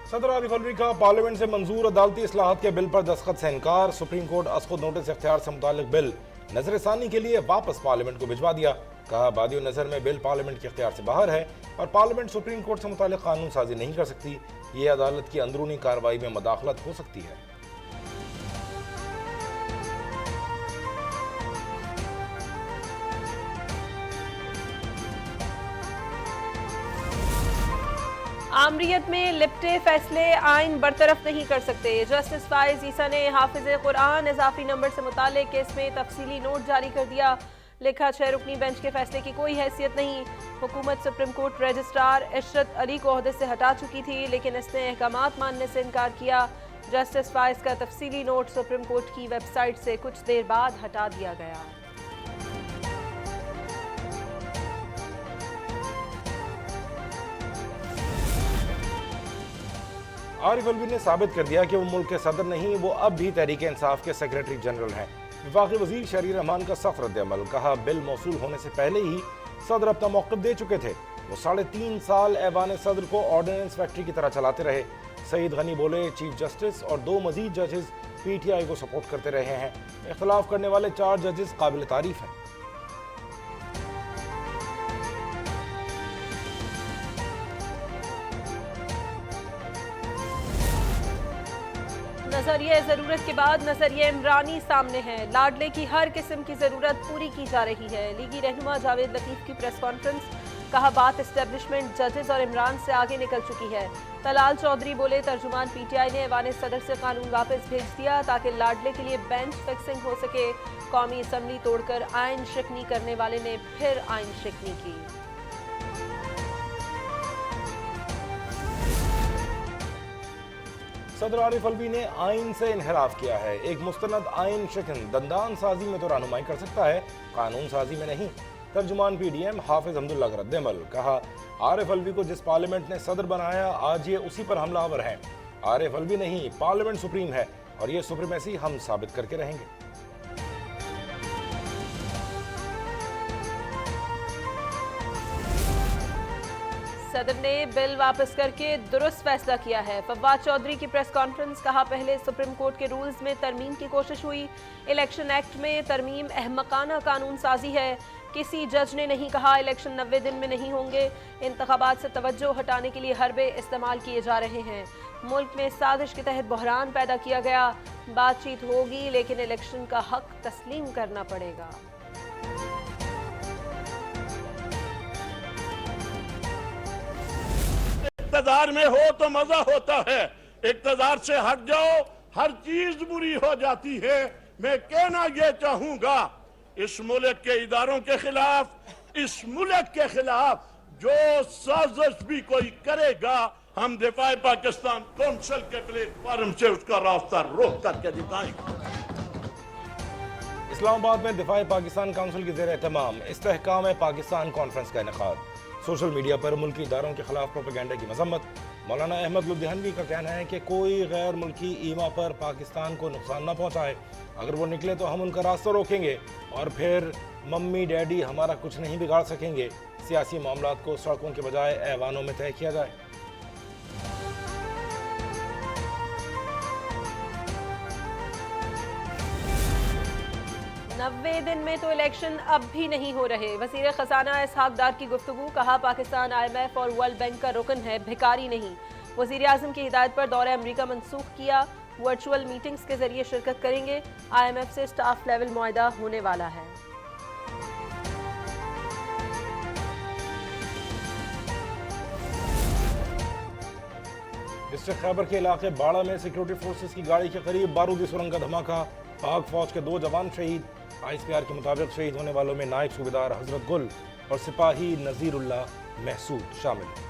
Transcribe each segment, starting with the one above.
सदर आरिफ अलवी का पार्लियामेंट से मंजूर अदालती इस्लाहात के बिल पर दस्तखत से इनकार। सुप्रीम कोर्ट असखुद नोटिस इख्तियार से मुतालिक बिल नजरसानी के लिए वापस पार्लियामेंट को भिजवा दिया। कहा, बादियो नजर में बिल पार्लियामेंट के इख्तियार से बाहर है और पार्लियामेंट सुप्रीम कोर्ट से मुतालिक कानून साजी नहीं कर सकती। ये अदालत की अंदरूनी कार्रवाई में मदाखलत हो सकती है। आमरीयत में लिपटे फैसले आइन बरतरफ नहीं कर सकते। जस्टिस फाइज ईसा ने हाफिज कुरान इजाफी नंबर से मुतालिक केस में तफसीली नोट जारी कर दिया। लिखा, 6 रुकनी बेंच के फैसले की कोई हैसियत नहीं। हुकूमत supreme court registrar Ishrat Ali को ओहदे से हटा चुकी थी, लेकिन इसने अहकामात मानने से इनकार किया। जस्टिस फाइज का तफसीली नोट सुप्रीम कोर्ट की वेबसाइट से कुछ देर बाद हटा दिया गया। आरिफ अलवी ने साबित कर दिया कि वो मुल्क के सदर नहीं, वो अब भी तहरीक इंसाफ के सेक्रेटरी जनरल हैं। वफाकी वजीर शहरी रहमान का सख्त रद्द-ए-अमल। कहा, बिल मौसूल होने से पहले ही सदर अपना मौक़िफ़ दे चुके थे। वो 3.5 साल ऐवान सदर को ऑर्डिनेंस फैक्ट्री की तरह चलाते रहे। सईद गनी बोले, चीफ जस्टिस और 2 मजीद जजेस PTI को सपोर्ट करते रहे हैं। इख्तलाफ करने वाले 4 जजेस काबिल तारीफ हैं। नजरिए ज़रूरत के बाद नजरिए इमरानी सामने है। लाडले की हर किस्म की ज़रूरत पूरी की जा रही है। लीगी रहनुमा जावेद लतीफ़ की प्रेस कॉन्फ्रेंस। कहा, बात इस्टेब्लिशमेंट, जजेस और इमरान से आगे निकल चुकी है। तलाल चौधरी बोले, तर्जुमान PTI ने ऐवान सदर से कानून वापस भेज दिया ताकि लाडले के लिए बेंच फिक्सिंग हो सके। कौमी असम्बली तोड़कर आइन शिकनी करने वाले ने फिर आइन शिकनी की। सदर आरिफ अलवी ने आइन से इनहराफ किया है। एक मुस्तनद आइन शिकन दंदान साजी में तो रहनुमाई कर सकता है, कानून साजी में नहीं। तर्जुमान PDM हाफिज अब्दुल्ला का रद्द-ए-अमल। कहा, आरिफ अलवी को जिस पार्लियामेंट ने सदर बनाया, आज ये उसी पर हमलावर हैं। आरिफ अलवी नहीं, पार्लियामेंट सुप्रीम है और ये सुप्रीमेसी हम साबित करके रहेंगे। सदर ने बिल वापस करके दुरुस्त फैसला किया है। फवाद चौधरी की प्रेस कॉन्फ्रेंस। कहा, पहले सुप्रीम कोर्ट के रूल्स में तरमीम की कोशिश हुई। इलेक्शन एक्ट में तरमीम अहमकाना कानून साजी है। किसी जज ने नहीं कहा इलेक्शन 90 दिन में नहीं होंगे। इंतखाबात से तवज्जो हटाने के लिए हरबे इस्तेमाल किए जा रहे हैं। मुल्क में साजिश के तहत बहरान पैदा किया गया। बातचीत होगी, लेकिन इलेक्शन का हक तस्लीम करना पड़ेगा। इक़्तिदार में हो तो मजा होता है, इक़्तिदार से हट जाओ हर चीज बुरी हो जाती है। मैं कहना ये चाहूंगा, इस मुल्क के इदारों के खिलाफ, इस मुल्क के खिलाफ जो साजिश भी कोई करेगा, हम दिफाए पाकिस्तान कौंसिल के प्लेटफॉर्म से उसका रास्ता रोक करके दिखाएंगे। इस्लामाबाद में दिफाए पाकिस्तान काउंसिल के ज़ेर एहतमाम इस्तेहकाम पाकिस्तान कॉन्फ्रेंस का इनेकाद। सोशल मीडिया पर मुल्की इदारों के खिलाफ प्रोपेगेंडा की मजम्मत। मौलाना अहमद लुधियानवी का कहना है कि कोई गैर मुल्की ईमा पर पाकिस्तान को नुकसान न पहुँचाए। अगर वो निकले तो हम उनका रास्ता रोकेंगे और फिर मम्मी डैडी हमारा कुछ नहीं बिगाड़ सकेंगे। सियासी मामलात को सड़कों के बजाय ऐवानों में तय किया जाए। नब्बे दिन में तो इलेक्शन अब भी नहीं हो रहे। वज़ीर ख़ज़ाना इसहाक डार की गुफ्तगू। कहा, पाकिस्तान IMF और वर्ल्ड बैंक का रुकन है, भिखारी नहीं। वज़ीर आज़म की हिदायत पर दौरा अमरीका मनसूख किया। वर्चुअल मीटिंग्स के जरिए शिरकत करेंगे। IMF से स्टाफ लेवल मुआहदा होने वाला है। डिस्ट्रिक्ट खैबर के इलाके बाड़ा में सिक्योरिटी फोर्सेस की गाड़ी के करीब बारूदी सुरंग का धमाका। पाक फौज के 2 जवान शहीद। ISPR के मुताबिक शहीद होने वालों में नायब सूबेदार हजरत गुल और सिपाही नजीरुल्लाह महसूद शामिल हैं।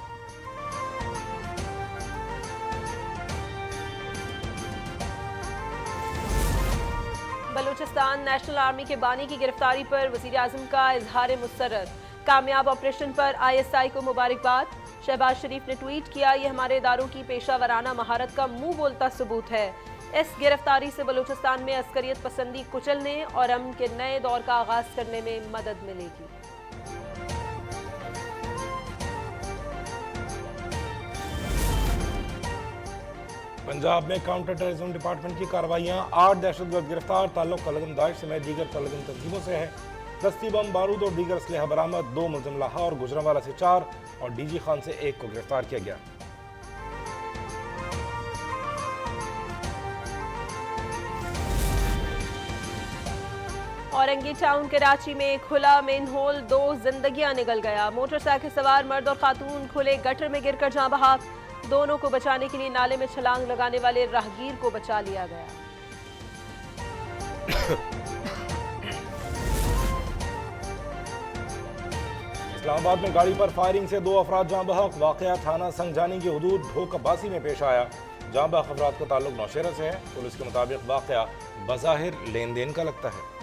बलूचिस्तान नेशनल आर्मी के बानी की गिरफ्तारी पर वज़ीर आज़म का इजहार मुसर्रत। कामयाब ऑपरेशन पर ISI को मुबारकबाद। शहबाज शरीफ ने ट्वीट किया, ये हमारे इदारों की पेशा वराना महारत का मुंह बोलता सबूत है। इस गिरफ्तारी से बलूचिस्तान में अस्करियत पसंदी कुचलने और अमन के नए दौर का आगाज करने में मदद मिलेगी। पंजाब में काउंटर टेररिज्म डिपार्टमेंट की कार्रवाइयां, 8 दहशतगर्द गिरफ्तार, ताल्लुक कलगम दाइश समेत दीगर कलगम तंजीमों से है। दस्ती बम, बारूद और दीगर असलहा बरामद, 2 मुलजिम लाहौर, गुजरांवाला से 4 और डीजी खान से 1 को गिरफ्तार किया गया। औरंगी टाउन कराची में खुला मेन होल, 2 जिंदगियां निकल गया। मोटरसाइकिल सवार मर्द और खातून खुले गटर में गिरकर जान बहक। दोनों को बचाने के लिए नाले में छलांग लगाने वाले राहगीर को बचा लिया गया। इस्लामाबाद में गाड़ी पर फायरिंग से 2 अफराद जान बहक। वाकया थाना संगजानी की हदूद ढोक अब्बासी में पेश आया। जान बहक अफराद का ताल्लुक नौशेरा से है। पुलिस के मुताबिक वाकया बज़ाहिर लेन देन का लगता है।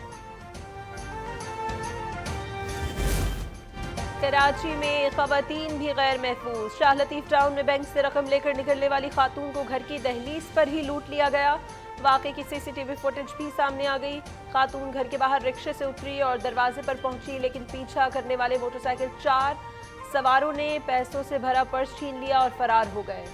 कराची में खवातीन भी गैर महफूज। शाह लतीफ टाउन में बैंक से रकम लेकर निकलने वाली खातून को घर की दहलीज पर ही लूट लिया गया। वाकये की सीसीटीवी फुटेज भी सामने आ गई। खातून घर के बाहर रिक्शे से उतरी और दरवाजे पर पहुंची, लेकिन पीछा करने वाले मोटरसाइकिल 4 सवारों ने पैसों से भरा पर्स छीन लिया और फरार हो गए।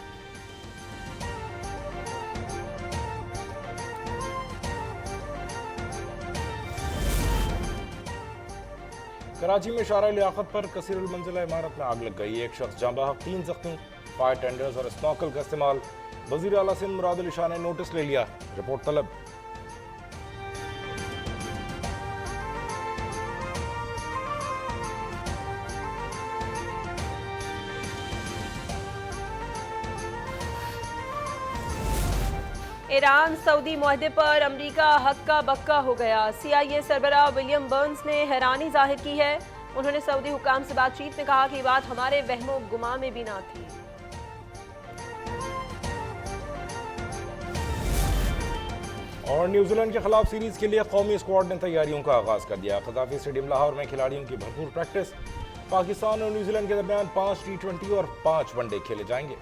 कराची में शारा लियाकत पर कसीरुल मंजिला इमारत में आग लग गई। 1 शख्स जाँ बहक, 3 जख्मी। फायर टेंडर्स और स्नॉकल का इस्तेमाल। वजीर आला सिंध मुराद अली शाह ने नोटिस ले लिया। रिपोर्ट तलब। ईरान सऊदी मुआहदे पर अमरीका हक्का बक्का हो गया। CIA सरबराह विलियम बर्न्स ने हैरानी जाहिर की है। उन्होंने सऊदी हुकाम से बातचीत में कहा कि बात हमारे वहमो गुमा में भी ना थी। और न्यूजीलैंड के खिलाफ सीरीज के लिए कौमी स्क्वाड ने तैयारियों का आगाज कर दिया। खजाफी स्टेडियम लाहौर में खिलाड़ियों की भरपूर प्रैक्टिस। पाकिस्तान और न्यूजीलैंड के दरमियान 5 T20 और 5 वनडे खेले जाएंगे।